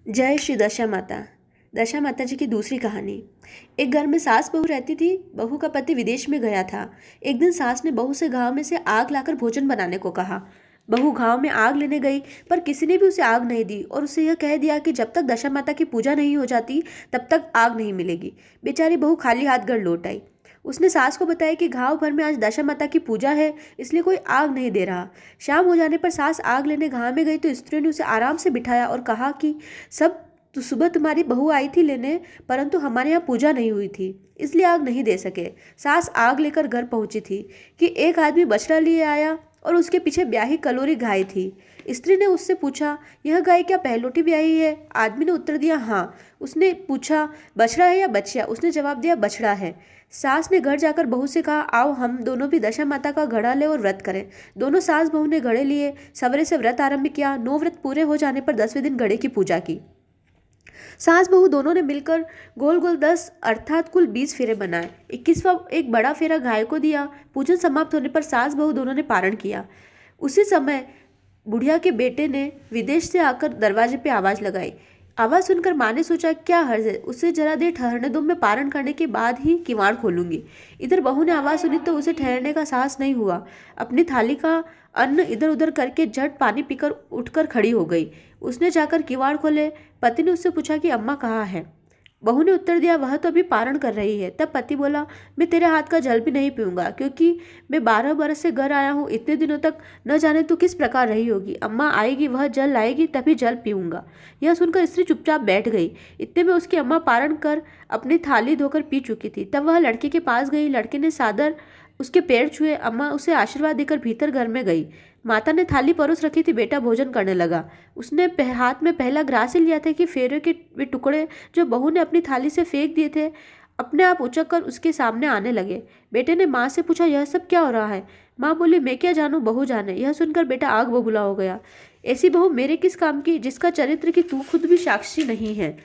जय श्री दशा माता। दशा माता जी की दूसरी कहानी। एक घर में सास बहू रहती थी। बहू का पति विदेश में गया था। एक दिन सास ने बहू से गांव में से आग लाकर भोजन बनाने को कहा। बहू गांव में आग लेने गई, पर किसी ने भी उसे आग नहीं दी और उसे यह कह दिया कि जब तक दशा माता की पूजा नहीं हो जाती तब तक आग नहीं मिलेगी। बेचारी बहू खाली हाथ घर लौट आई। उसने सास को बताया कि गांव भर में आज दशा माता की पूजा है, इसलिए कोई आग नहीं दे रहा। शाम हो जाने पर सास आग लेने गांव में गई तो स्त्रियों ने उसे आराम से बिठाया और कहा कि सब तो सुबह तुम्हारी बहू आई थी लेने, परंतु हमारे यहाँ पूजा नहीं हुई थी, इसलिए आग नहीं दे सके। सास आग लेकर घर पहुंची थी कि एक आदमी बछड़ा लिए आया और उसके पीछे ब्याही कलोरी गाय थी। स्त्री ने उससे पूछा, यह गाय क्या पहलोटी ब्याही है? आदमी ने उत्तर दिया, हाँ। उसने पूछा, बछड़ा है या बछिया? उसने जवाब दिया, बछड़ा है। सास ने घर जाकर बहू से कहा, आओ हम दोनों भी दशा माता का घड़ा लें और व्रत करें। दोनों सास बहू ने घड़े लिए, सवेरे से व्रत आरंभ किया। 9 व्रत पूरे हो जाने पर 10वें दिन घड़े की पूजा की। सास बहू दोनों ने मिलकर गोल गोल 10 अर्थात कुल 20 फेरे बनाए। 21वां एक बड़ा फेरा गाय को दिया। पूजन समाप्त होने पर सास बहू दोनों ने पारण किया। उसी समय बुढ़िया के बेटे ने विदेश से आकर दरवाजे पे आवाज लगाई। आवाज सुनकर माँ ने सोचा, क्या हर्ज है, उसे जरा देर ठहरने दो, मैं पारण करने के बाद ही किवाड़ खोलूंगी। इधर बहू ने आवाज सुनी तो उसे ठहरने का साहस नहीं हुआ। अपनी थाली का अन्न इधर उधर करके झट पानी पीकर उठकर खड़ी हो गई। उसने जाकर किवाड़ खोले। पति ने उससे पूछा कि अम्मा कहाँ है? बहू ने उत्तर दिया, वह तो अभी पारण कर रही है। तब पति बोला, मैं तेरे हाथ का जल भी नहीं पीऊंगा, क्योंकि मैं 12 बरस से घर आया हूँ। इतने दिनों तक न जाने तू किस प्रकार रही होगी। अम्मा आएगी, वह जल लाएगी, तभी जल पीऊंगा। यह सुनकर स्त्री चुपचाप बैठ गई। इतने में उसकी अम्मा पारण कर अपनी थाली धोकर पी चुकी थी। तब वह लड़के के पास गई। लड़के ने सादर उसके पैर छुए। अम्मा उसे आशीर्वाद देकर भीतर घर में गई। माता ने थाली परोस रखी थी। बेटा भोजन करने लगा। उसने हाथ में पहला ग्रास ही लिया था कि फेरे के वे टुकड़े जो बहू ने अपनी थाली से फेंक दिए थे अपने आप उचक कर उसके सामने आने लगे। बेटे ने माँ से पूछा, यह सब क्या हो रहा है? माँ बोली, मैं क्या जानूं, बहू जाने। यह सुनकर बेटा आग बबूला हो गया। ऐसी बहू मेरे किस काम की, जिसका चरित्र की तू खुद भी साक्षी नहीं है।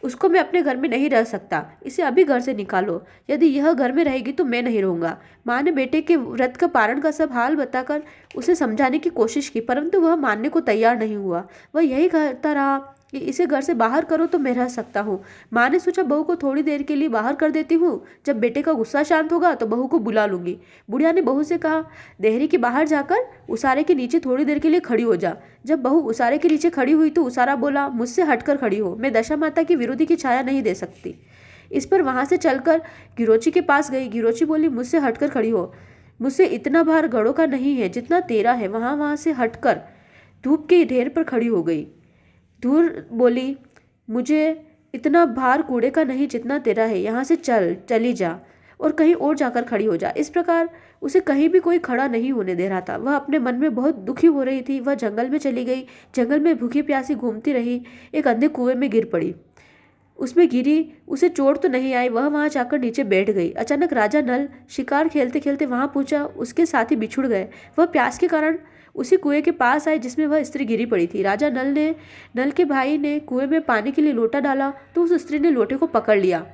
उसको मैं अपने घर में नहीं रह सकता। इसे अभी घर से निकालो। यदि यह घर में रहेगी तो मैं नहीं रहूंगा। माँ ने बेटे के व्रत का पारण का सब हाल बताकर उसे समझाने की कोशिश की, परंतु वह मानने को तैयार नहीं हुआ। वह यही कहता रहा कि इसे घर से बाहर करो तो मैं रह सकता हूँ। माँ ने सोचा, बहू को थोड़ी देर के लिए बाहर कर देती हूँ, जब बेटे का गुस्सा शांत होगा तो बहू को बुला लूंगी। बुढ़िया ने बहू से कहा, देहरी के बाहर जाकर उसारे के नीचे थोड़ी देर के लिए खड़ी हो जा। जब बहू उसारे के नीचे खड़ी हुई तो उसारा बोला, मुझसे हटकर खड़ी हो, मैं दशा माता की विरोधी की छाया नहीं दे सकती। इस पर वहां से चलकर गिरोची के पास गई। गिरोची बोली, मुझसे हटकर खड़ी हो, मुझसे इतना भार घड़ों का नहीं है जितना तेरा है। वहां से हटकर धूप के ढेर पर खड़ी हो गई। धूर बोली, मुझे इतना भार कूड़े का नहीं जितना तेरा है। यहाँ से चली जा और कहीं और जाकर खड़ी हो जा। इस प्रकार उसे कहीं भी कोई खड़ा नहीं होने दे रहा था। वह अपने मन में बहुत दुखी हो रही थी। वह जंगल में चली गई। जंगल में भूखी प्यासी घूमती रही। एक अंधे कुएं में गिर पड़ी। उसमें गिरी, उसे चोट तो नहीं आई। वह वहां जाकर नीचे बैठ गई। अचानक राजा नल शिकार खेलते खेलते वहां पहुंचा। उसके साथी बिछुड़ गए। वह प्यास के कारण उसी कुएं के पास आए जिसमें वह स्त्री गिरी पड़ी थी। राजा नल के भाई ने कुएं में पानी के लिए लोटा डाला तो उस स्त्री ने लोटे को पकड़ लिया।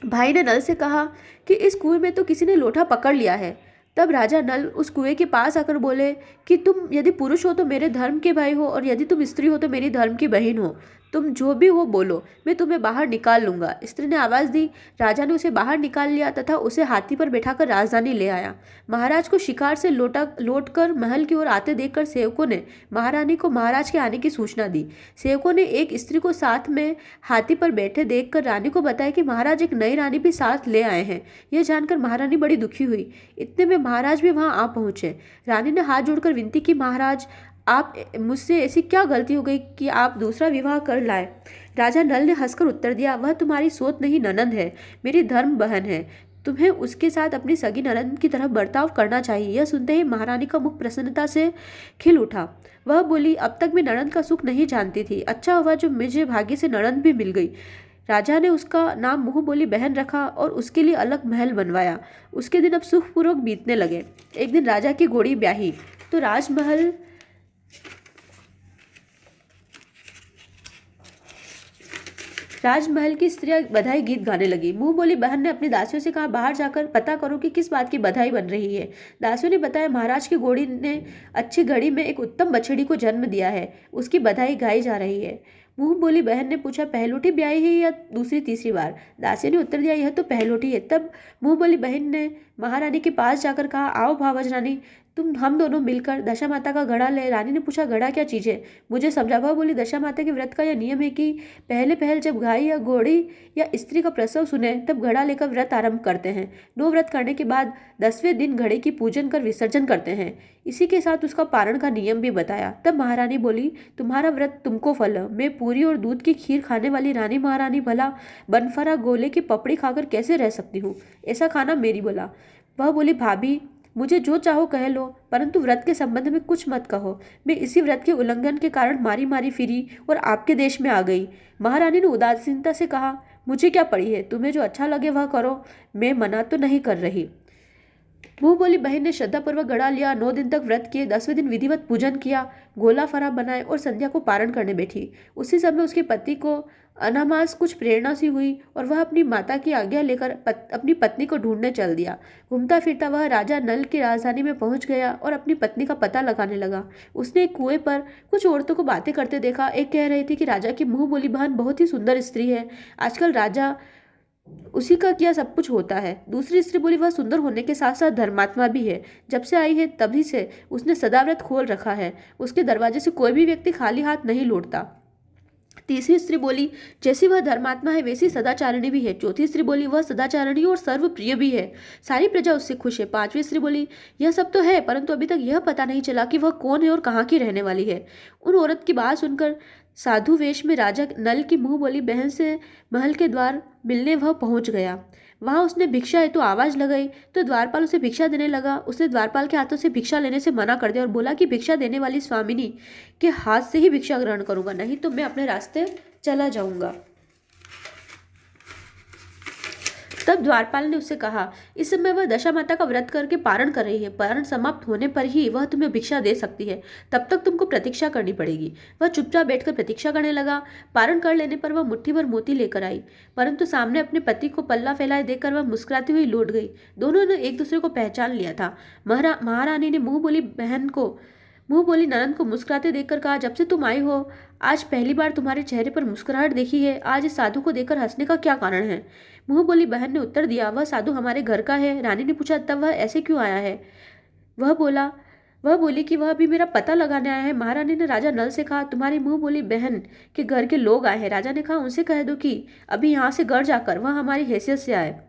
भाई ने नल से कहा कि इस कुएं में तो किसी ने लोटा पकड़ लिया है। तब राजा नल उस कुएं के पास आकर बोले कि तुम यदि पुरुष हो तो मेरे धर्म के भाई हो, और यदि तुम स्त्री हो तो मेरी धर्म की बहन हो। तुम जो भी हो बोलो, मैं तुम्हें बाहर निकाल लूंगा। स्त्री ने आवाज दी। राजा ने उसे बाहर निकाल लिया तथा उसे हाथी पर बैठाकर राजधानी ले आया। महाराज को शिकार से लौटकर महल की ओर आते देखकर सेवकों ने महारानी को महाराज के आने की सूचना दी। सेवकों ने एक स्त्री को साथ में हाथी पर बैठे देखकर रानी को बताया कि महाराज एक नई रानी भी साथ ले आए हैं। यह जानकर महारानी बड़ी दुखी हुई। इतने में महाराज भी वहां आ पहुंचे। रानी ने हाथ जोड़कर विनती की, महाराज आप मुझसे ऐसी क्या गलती हो गई कि आप दूसरा विवाह कर लाए? राजा नल ने हंसकर उत्तर दिया, वह तुम्हारी सोत नहीं ननंद है, मेरी धर्म बहन है। तुम्हें उसके साथ अपनी सगी ननंद की तरह बर्ताव करना चाहिए। यह सुनते ही महारानी का मुख प्रसन्नता से खिल उठा। वह बोली, अब तक मैं ननंद का सुख नहीं जानती थी। अच्छा हुआ जो मुझे भाग्य से ननंद भी मिल गई। राजा ने उसका नाम मुंह बोली बहन रखा और उसके लिए अलग महल बनवाया। उसके दिन अब सुखपूर्वक बीतने लगे। एक दिन राजा की घोड़ी ब्याही तो राजमहल राजमहल की स्त्रियां बधाई गीत गाने लगी। मुंह बोली बहन ने अपनी दासियों से कहा, बाहर जाकर पता करो कि किस बात की बधाई बन रही है। दासियों ने बताया, महाराज की घोड़ी ने अच्छी घड़ी में एक उत्तम बछड़ी को जन्म दिया है, उसकी बधाई गाई जा रही है। मुंह बोली बहन ने पूछा, पहलोटी ब्याई है या दूसरी तीसरी बार? दासियों ने उत्तर दिया, यह तो पहलोटी है। तब मुंह बोली बहन ने महारानी के पास जाकर कहा, आओ भावज रानी, तुम हम दोनों मिलकर दशा माता का घड़ा ले। रानी ने पूछा, घड़ा क्या चीज़ है, मुझे समझा। वह बोली, दशा माता के व्रत का यह नियम है कि पहले पहल जब गाय या घोड़ी या स्त्री का प्रसव सुने तब घड़ा लेकर व्रत आरंभ करते हैं। 9 व्रत करने के बाद 10वें दिन घड़े की पूजन कर विसर्जन करते हैं। इसी के साथ उसका पारण का नियम भी बताया। तब महारानी बोली, तुम्हारा व्रत तुमको फल। मैं पूरी और दूध की खीर खाने वाली रानी महारानी भला बनफरा गोले की पपड़ी खाकर कैसे रह सकती हूँ? ऐसा खाना मेरी बोला। वह बोली, भाभी मुझे जो चाहो कह लो, परंतु व्रत के संबंध में कुछ मत कहो। मैं इसी व्रत के उल्लंघन के कारण मारी मारी फिरी और आपके देश में आ गई। महारानी ने उदासीनता से कहा, मुझे क्या पड़ी है, तुम्हें जो अच्छा लगे वह करो, मैं मना तो नहीं कर रही। मुंह बोली बहन ने श्रद्धापूर्वक घड़ा लिया। 9 दिन तक व्रत किए, 10वें दिन विधिवत पूजन किया, गोला फरा बनाए और संध्या को पारण करने बैठी। उसी समय उसके पति को अनामास कुछ प्रेरणा सी हुई और वह अपनी माता की आज्ञा लेकर अपनी पत्नी को ढूंढने चल दिया। घूमता फिरता वह राजा नल की राजधानी में पहुंच गया और अपनी पत्नी का पता लगाने लगा। उसने एक कुएं पर कुछ औरतों को बातें करते देखा। एक कह रही थी कि राजा की मुंह बोली बहन बहुत ही सुंदर स्त्री है, आजकल राजा उसी का किया सब कुछ होता है। दूसरी स्त्री बोली, वह सुंदर होने के साथ साथ धर्मात्मा भी है, जब से आई है तभी से उसने सदाव्रत खोल रखा है, उसके दरवाजे से कोई भी व्यक्ति खाली हाथ नहीं लौटता। तीसरी स्त्री बोली, जैसी वह धर्मात्मा है वैसी सदाचारिणी भी है। चौथी स्त्री बोली, वह सदाचारिणी और सर्वप्रिय भी है, सारी प्रजा उससे खुश है। पांचवी स्त्री बोली, यह सब तो है, परंतु अभी तक यह पता नहीं चला कि वह कौन है और कहाँ की रहने वाली है। उन औरत की बात सुनकर साधु वेश में राजा नल की मुंह बोली बहन से महल के द्वार मिलने वह पहुंच गया। वहां उसने भिक्षा हेतु आवाज लगाई तो द्वारपाल उसे भिक्षा देने लगा। उसने द्वारपाल के हाथों से भिक्षा लेने से मना कर दिया और बोला कि भिक्षा देने वाली स्वामिनी के हाथ से ही भिक्षा ग्रहण करूंगा, नहीं तो मैं अपने रास्ते चला जाऊंगा। तब द्वारपाल ने उससे कहा, इस समय वह दशा माता का व्रत करके पारण कर रही है, पारण समाप्त होने पर ही वह तुम्हें भिक्षा दे सकती है, तब तक तुमको प्रतीक्षा करनी पड़ेगी। वह चुपचाप बैठकर प्रतीक्षा करने लगा। पारण कर लेने पर वह मुट्ठी भर मोती लेकर आई, परंतु सामने अपने पति को पल्ला फैलाए देखकर वह मुस्कुराती हुई लौट गई। दोनों ने एक दूसरे को पहचान लिया था। महारानी ने मुंह बोली ननद को मुस्कुराते देखकर कहा, जब से तुम आई हो आज पहली बार तुम्हारे चेहरे पर मुस्कुराहट देखी है। आज इस साधु को देखकर हंसने का क्या कारण है? मुंह बोली बहन ने उत्तर दिया, वह साधु हमारे घर का है। रानी ने पूछा, तब वह ऐसे क्यों आया है? वह बोली कि वह अभी मेरा पता लगाने आया है। महारानी ने राजा नल से कहा, तुम्हारी मुंह बोली बहन के घर के लोग आए हैं। राजा ने कहा, उनसे कह दो कि अभी यहाँ से घर जाकर वह हमारी हैसियत से आए,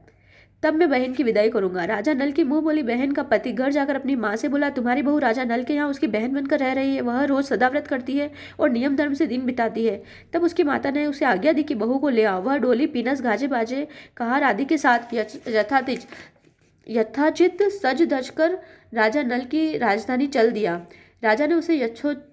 तब मैं बहन की विदाई करूंगा। राजा नल की मुंह बोली बहन का पति घर जाकर अपनी माँ से बोला, तुम्हारी बहू राजा नल के यहाँ उसकी बहन बनकर रह रही है। वह रोज सदाव्रत करती है और नियम धर्म से दिन बिताती है। तब उसकी माता ने उसे आज्ञा दी कि बहू को ले आओ। वह डोली पीनस गाजे बाजे कहार आदि के साथ यथाचित सज धज कर राजा नल की राजधानी चल दिया। राजा ने उसे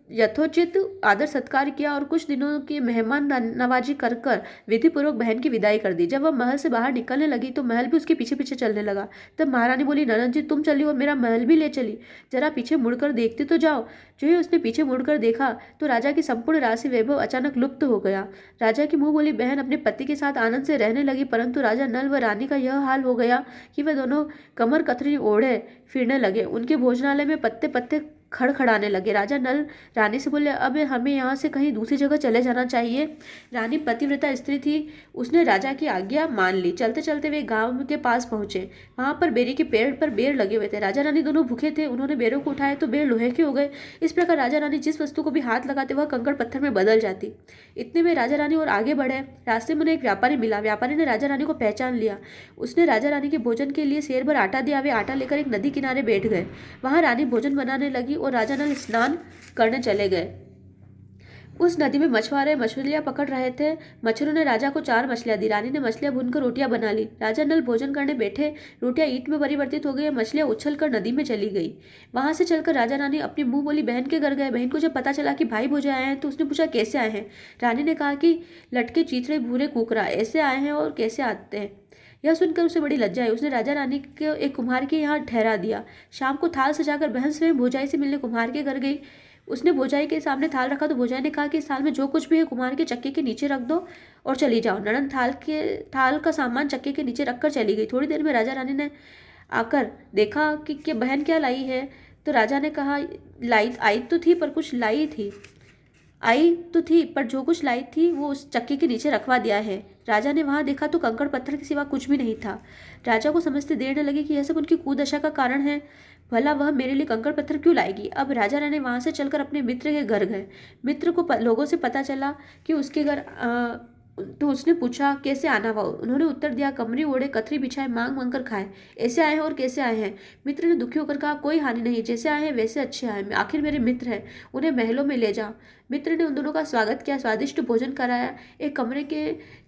यथोचित आदर सत्कार किया और कुछ दिनों की मेहमान नवाजी कर विधिपूर्वक बहन की विदाई कर दी। जब वह महल से बाहर निकलने लगी तो महल भी उसके पीछे पीछे चलने लगा। तब महारानी बोली, ननद जी तुम चली और मेरा महल भी ले चली, जरा पीछे मुड़कर देखते तो जाओ। जो ही उसने पीछे मुड़कर देखा तो राजा की संपूर्ण राशि वैभव अचानक लुप्त हो गया। राजा की मुंह बोली बहन अपने पति के साथ आनंद से रहने लगी, परंतु राजा नल व रानी का यह हाल हो गया कि वे दोनों कमर कतरी ओढ़े फिरने लगे। उनके भोजनालय में पत्ते पत्ते खड़खड़ाने लगे। राजा नल रानी से बोले, अब हमें यहाँ से कहीं दूसरी जगह चले जाना चाहिए। रानी पतिव्रता स्त्री थी, उसने राजा की आज्ञा मान ली। चलते चलते वे गांव के पास पहुंचे। वहां पर बेरी के पेड़ पर बेर लगे हुए थे। राजा रानी दोनों भूखे थे। उन्होंने बेरों को उठाए तो बेर लोहे के हो गए। इस प्रकार राजा रानी जिस वस्तु को भी हाथ लगाते वह कंकड़ पत्थर में बदल जाती। इतने में राजा रानी और आगे बढ़े। रास्ते में उन्हें एक व्यापारी मिला। व्यापारी ने राजा रानी को पहचान लिया। उसने राजा रानी के भोजन के लिए सेर भर आटा दिया। वे आटा लेकर एक नदी किनारे बैठ गए। वहां रानी भोजन बनाने लगी और राजा नल स्नान करने चले गए। उस नदी में मछुआरे मछलियां पकड़ रहे थे। मछुआरों ने राजा को 4 मछलियां दी। रानी ने मछलियां भूनकर रोटियां बना ली। राजा नल भोजन करने बैठे। रोटियां ईंट में परिवर्तित हो गई। मछलियां उछलकर नदी में चली गई। वहां से चलकर राजा रानी अपनी मुंह बोली बहन के घर गए। बहन को जब पता चला कि भाई भोजे आए हैं तो उसने पूछा, कैसे आए हैं? रानी ने कहा कि लटके चीथड़े भूरे कुकरा ऐसे आए हैं और कैसे आते हैं। यह सुनकर उसे बड़ी लज्जा आई। उसने राजा रानी को एक कुम्हार के यहाँ ठहरा दिया। शाम को थाल सजाकर बहन स्वयं भोजाई से मिलने कुम्हार के घर गई। उसने भोजाई के सामने थाल रखा तो भोजाई ने कहा कि इस थाल में जो कुछ भी है कुम्हार के चक्के के नीचे रख दो और चली जाओ। ननद थाल का सामान चक्के के नीचे रखकर चली गई। थोड़ी देर में राजा रानी ने आकर देखा कि बहन क्या लाई है। तो राजा ने कहा, लाई आई तो थी पर कुछ लाई थी, आई तो थी पर जो कुछ लाई थी वो उस चक्के के नीचे रखवा दिया है। राजा ने वहां देखा तो कंकड़ पत्थर के सिवा कुछ भी नहीं था। राजा को समझते देर न लगी कि यह सब उनकी कुदशा का कारण है। भला वह मेरे लिए कंकड़ पत्थर क्यों लाएगी। अब राजा रानी वहां से चलकर अपने मित्र के घर गए। मित्र को लोगों से पता चला कि उसके घर तो उसने पूछा कैसे आना हुआ। उन्होंने उत्तर दिया, कमरी ओढ़े कथरी बिछाए मांग मांग कर खाए। ऐसे आए हैं और कैसे आए हैं। मित्र ने दुखी होकर कहा, कोई हानि नहीं, जैसे आए हैं वैसे अच्छे आए, आखिर मेरे मित्र हैं, उन्हें महलों में ले जा। मित्र ने उन दोनों का स्वागत किया, स्वादिष्ट भोजन कराया, एक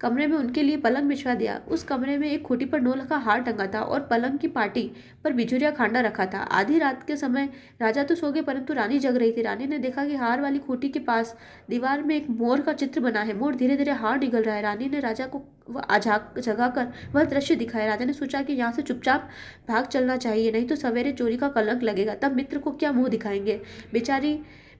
कमरे में उनके लिए पलंग बिछवा दिया। उस कमरे में एक खूंटी पर 9 का हार टंगा था और पलंग की पाटी पर बिजुरिया खांडा रखा था। आधी रात के समय राजा तो सो गए परंतु रानी जग रही थी। रानी ने देखा कि हार वाली खूंटी के पास दीवार में एक मोर का चित्र बना है। मोर धीरे धीरे हार निगल रहा है। रानी ने राजा को जगाकर वह दृश्य दिखाया। राजा ने सोचा कि यहाँ से चुपचाप भाग चलना चाहिए, नहीं तो सवेरे चोरी का कलंक लगेगा। तब मित्र को क्या मुंह दिखाएंगे।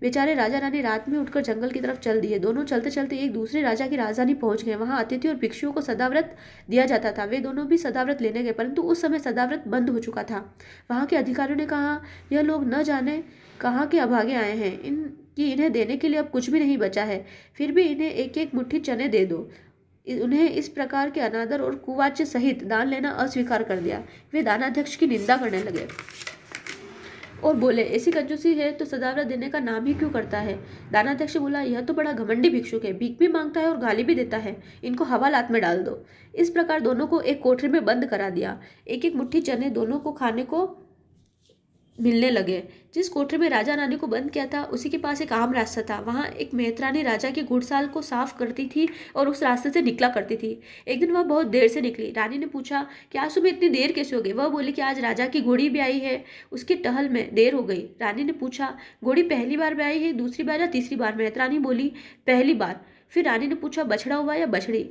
बेचारे राजा रानी रात में उठकर जंगल की तरफ चल दिए। दोनों चलते चलते एक दूसरे राजा की राजधानी पहुंच गए। वहां अतिथि और भिक्षुओं को सदाव्रत दिया जाता था। वे दोनों भी सदाव्रत लेने गए परंतु उस समय सदाव्रत बंद हो चुका था। वहां के अधिकारियों ने कहा, यह लोग न जाने कहाँ के अभागे आए हैं, इन्हें देने के लिए अब कुछ भी नहीं बचा है, फिर भी इन्हें एक एक मुट्ठी चने दे दो। उन्हें इस प्रकार के अनादर और कुवाच्य सहित दान लेना अस्वीकार कर दिया। वे दानाध्यक्ष की निंदा करने लगे और बोले, ऐसी कंजूसी है तो सदाव्रत देने का नाम ही क्यों करता है। दानाध्यक्ष बोला, यह तो बड़ा घमंडी भिक्षुक है, भीख भी मांगता है और गाली भी देता है, इनको हवालात में डाल दो। इस प्रकार दोनों को एक कोठरी में बंद करा दिया। एक एक मुट्ठी चने दोनों को खाने को मिलने लगे। जिस कोठरी में राजा रानी को बंद किया था उसी के पास एक आम रास्ता था। वहां एक मेहतरानी राजा की घुड़साल को साफ करती थी और उस रास्ते से निकला करती थी। एक दिन वह बहुत देर से निकली। रानी ने पूछा कि आज सुबह इतनी देर कैसे हो गई। वह बोली कि आज राजा की घोड़ी भी आई है, उसकी टहल में देर हो गई। रानी ने पूछा, घोड़ी पहली बार में आई है, दूसरी बार या तीसरी बार। मेहतरानी बोली, पहली बार। फिर रानी ने पूछा, बछड़ा हुआ या बछड़ी।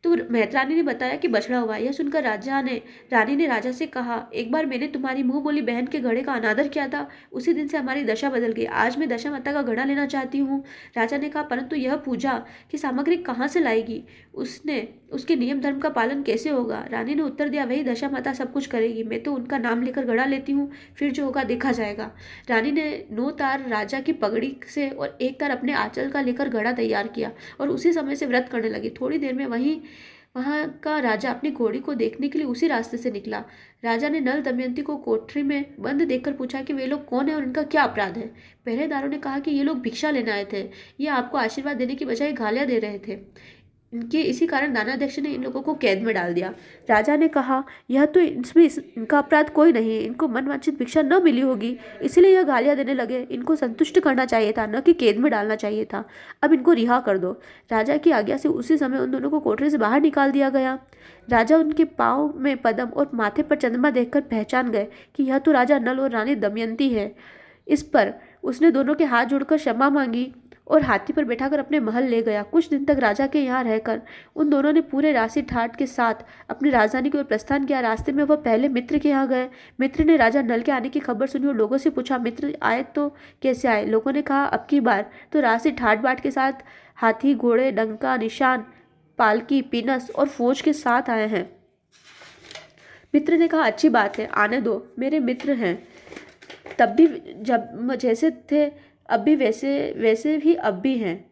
तो मेहतरानी ने बताया कि बछड़ा हुआ। यह सुनकर रानी ने राजा से कहा, एक बार मैंने तुम्हारी मुंह बोली बहन के घड़े का अनादर किया था, उसी दिन से हमारी दशा बदल गई। आज मैं दशा माता का घड़ा लेना चाहती हूँ। राजा ने कहा, परंतु यह पूजा की सामग्री कहाँ से लाएगी, उसके नियम धर्म का पालन कैसे होगा। रानी ने उत्तर दिया, वही दशा माता सब कुछ करेगी, मैं तो उनका नाम लेकर घड़ा लेती हूँ, फिर जो होगा देखा जाएगा। रानी ने 9 तार राजा की पगड़ी से और 1 तार अपने आंचल का लेकर घड़ा तैयार किया और उसी समय से व्रत करने लगी। थोड़ी देर में वहां का राजा अपनी घोड़ी को देखने के लिए उसी रास्ते से निकला। राजा ने नल दमयंती को कोठरी में बंद देखकर पूछा कि वे लोग कौन है और इनका क्या अपराध है। पहरेदारों ने कहा कि ये लोग भिक्षा लेने आए थे, ये आपको आशीर्वाद देने की बजाय गालियां दे रहे थे। इसी कारण दानाध्यक्ष ने इन लोगों को कैद में डाल दिया। राजा ने कहा, यह तो इनका अपराध कोई नहीं है, इनको मनवांछित भिक्षा न मिली होगी इसलिए यह गालियां देने लगे। इनको संतुष्ट करना चाहिए था, न कि कैद में डालना चाहिए था। अब इनको रिहा कर दो। राजा की आज्ञा से उसी समय उन दोनों को कोठरी से बाहर निकाल दिया गया। राजा उनके पाँव में पद्म और माथे पर चंद्रमा देखकर पहचान गए कि यह तो राजा नल और रानी दमयंती है। इस पर उसने दोनों के हाथ जोड़कर क्षमा मांगी और हाथी पर बैठाकर अपने महल ले गया। कुछ दिन तक राजा के यहाँ रहकर उन दोनों ने पूरे राशि ठाट के साथ अपनी राजधानी की ओर प्रस्थान किया। रास्ते में वह पहले मित्र के यहाँ गए। मित्र ने राजा नल के आने की खबर सुनी और लोगों से पूछा, मित्र आए तो कैसे आए। लोगों ने कहा, अब की बार तो राशि ठाट बाट के साथ हाथी, घोड़े, डंका, निशान, पालकी, पिनस और फौज के साथ आए हैं। मित्र ने कहा, अच्छी बात है, आने दो, मेरे मित्र हैं। तब भी जब जैसे थे अब भी वैसे ही अब भी हैं।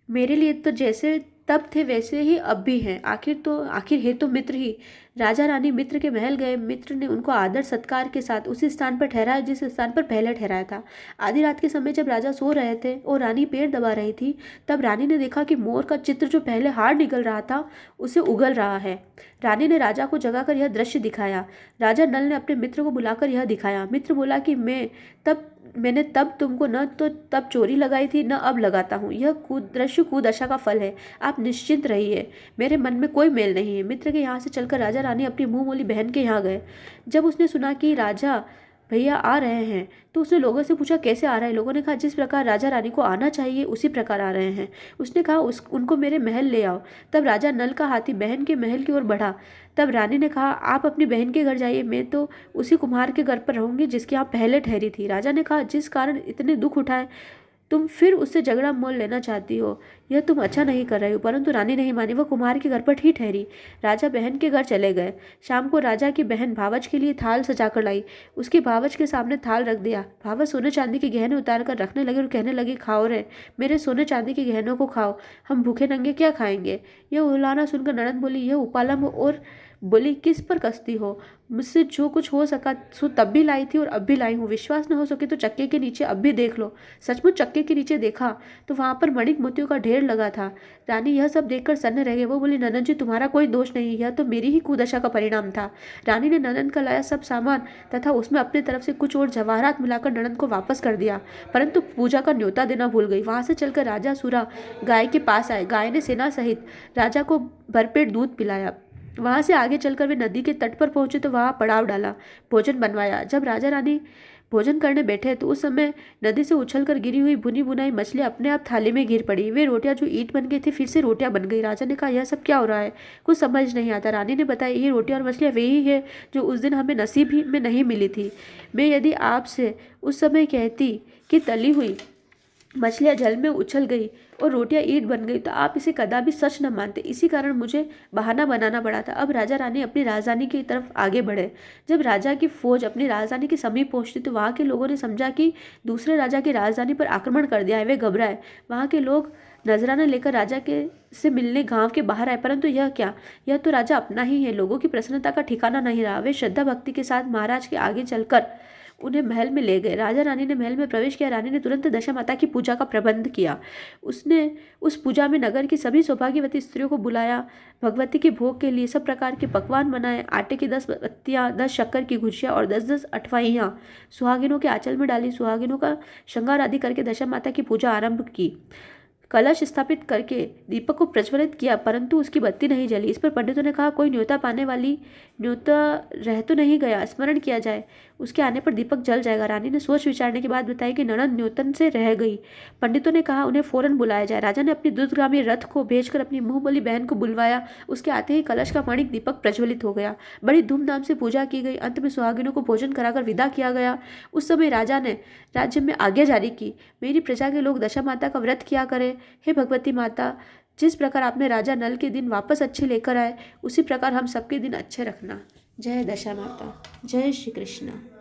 मेरे लिए तो जैसे तब थे वैसे ही अब भी हैं। आखिर है तो मित्र ही। राजा रानी मित्र के महल गए। मित्र ने उनको आदर सत्कार के साथ उसी स्थान पर ठहराया जिस स्थान पर पहले ठहराया था। आधी रात के समय जब राजा सो रहे थे और रानी पैर दबा रही थी, तब रानी ने देखा कि मोर का चित्र जो पहले हार निकल रहा था उसे उगल रहा है। रानी ने राजा को जगाकर यह दृश्य दिखाया। राजा नल ने अपने मित्र को बुलाकर यह दिखाया। मित्र बोला कि मैंने तब तुमको न तो तब चोरी लगाई थी, न अब लगाता हूँ। यह दृश्य कुदशा का फल है। आप निश्चिंत रहिए, मेरे मन में कोई मेल नहीं है। मित्र के यहाँ से चलकर राजा रानी अपनी मुंह बोली बहन के यहाँ गए। जब उसने सुना कि राजा भैया आ रहे हैं तो उसने लोगों से पूछा, कैसे आ रहे हैं। लोगों ने कहा, जिस प्रकार राजा रानी को आना चाहिए उसी प्रकार आ रहे हैं। उसने कहा, उनको मेरे महल ले आओ। तब राजा नल का हाथी बहन के महल की ओर बढ़ा। तब रानी ने कहा, आप अपनी बहन के घर जाइए, मैं तो उसी कुम्हार के घर पर रहूंगी जिसके यहाँ पहले ठहरी थी। राजा ने कहा, जिस कारण इतने दुख उठाए तुम फिर उससे झगड़ा मोल लेना चाहती हो, यह तुम अच्छा नहीं कर रही हो। परंतु रानी नहीं मानी, वह कुमार के घर पर ही ठहरी। राजा बहन के घर चले गए। शाम को राजा की बहन भावच के लिए थाल सजाकर लाई। उसकी भावच के सामने थाल रख दिया। भावच सोने चांदी के गहने उतार कर रखने लगे और कहने लगी, खाओ रे मेरे सोने चांदी के गहनों को खाओ, हम भूखे नंगे क्या खाएंगे। यह उलाहना सुनकर ननद बोली, यह उपालम और बोली, किस पर कसती हो। मुझसे जो कुछ हो सका सो तब भी लाई थी और अब भी लाई हूँ। विश्वास न हो सके तो चक्के के नीचे अब भी देख लो। सचमुच चक्के के नीचे देखा तो वहाँ पर मणिक मोतियों का ढेर लगा था। रानी यह सब देखकर सन्न रह गई। वो बोली, ननद जी तुम्हारा कोई दोष नहीं, यह तो मेरी ही कुदशा का परिणाम था। रानी ने ननद का लाया सब सामान तथा उसमें अपनी तरफ से कुछ और जवाहरात मिलाकर ननद को वापस कर दिया, परंतु पूजा का न्योता देना भूल गई। वहाँ से चलकर राजा सूरा गाय के पास आए। गाय ने सेना सहित राजा को भरपेट दूध पिलाया। वहाँ से आगे चलकर वे नदी के तट पर पहुंचे तो वहाँ पड़ाव डाला, भोजन बनवाया। जब राजा रानी भोजन करने बैठे तो उस समय नदी से उछलकर गिरी हुई भुनी भुनाई मछलियाँ अपने आप थाली में गिर पड़ी। वे रोटियां जो ईंट बन गई थी फिर से रोटियां बन गई। राजा ने कहा, यह सब क्या हो रहा है, कुछ समझ नहीं आता। रानी ने बताया, ये रोटियां और मछलियाँ वही है जो उस दिन हमें नसीब ही में नहीं मिली थी। मैं यदि आपसे उस समय कहती कि तली हुई मछलियाँ जल में उछल गई और रोटियां ईंट बन गई तो आप इसे कदापि सच न मानते। इसी कारण मुझे बहाना बनाना पड़ा था। अब राजा रानी अपनी राजधानी की तरफ आगे बढ़े। जब राजा की फौज अपनी राजधानी के समीप पहुंचती तो वहाँ के लोगों ने समझा कि दूसरे राजा की राजधानी पर आक्रमण कर दिया है। वे घबराए। वहाँ के लोग नजराना लेकर राजा के से मिलने गांव के बाहर आए, परंतु यह क्या, यह तो राजा अपना ही है। लोगों की प्रसन्नता का ठिकाना नहीं रहा। वे श्रद्धा भक्ति के साथ महाराज के आगे चलकर उन्हें महल में ले गए। राजा रानी ने महल में प्रवेश किया। रानी ने तुरंत दशा माता की पूजा का प्रबंध किया। उसने उस पूजा में नगर की सभी सौभाग्यवती स्त्रियों को बुलाया। भगवती के भोग के लिए सब प्रकार के पकवान बनाए। आटे की 10 बत्तियाँ, 10 शक्कर की गुजिया और 10-10 अठवाइयाँ सुहागिनों के आंचल में डाली। सुहागिनों का श्रृंगार आदि करके दशा माता की पूजा आरंभ की। कलश स्थापित करके दीपक को प्रज्वलित किया, परंतु उसकी बत्ती नहीं जली। इस पर पंडितों ने कहा, कोई न्योता पाने वाली न्योता रह तो नहीं गया, स्मरण किया जाए, उसके आने पर दीपक जल जाएगा। रानी ने सोच विचारने के बाद बताया कि ननद न्योतन से रह गई। पंडितों ने कहा, उन्हें फौरन बुलाया जाए। राजा ने अपनी दूतगामी रथ को भेजकर अपनी मुंह बोली बहन को बुलवाया। उसके आते ही कलश का मणिक दीपक प्रज्वलित हो गया। बड़ी धूमधाम से पूजा की गई। अंत में सुहागिनों को भोजन कराकर विदा किया गया। उस समय राजा ने राज्य में आज्ञा जारी की, मेरी प्रजा के लोग दशा माता का व्रत किया करें। हे भगवती माता, जिस प्रकार आपने राजा नल के दिन वापस अच्छे लेकर आए, उसी प्रकार हम सबके दिन अच्छे रखना। जय दशा माता। जय श्री कृष्ण।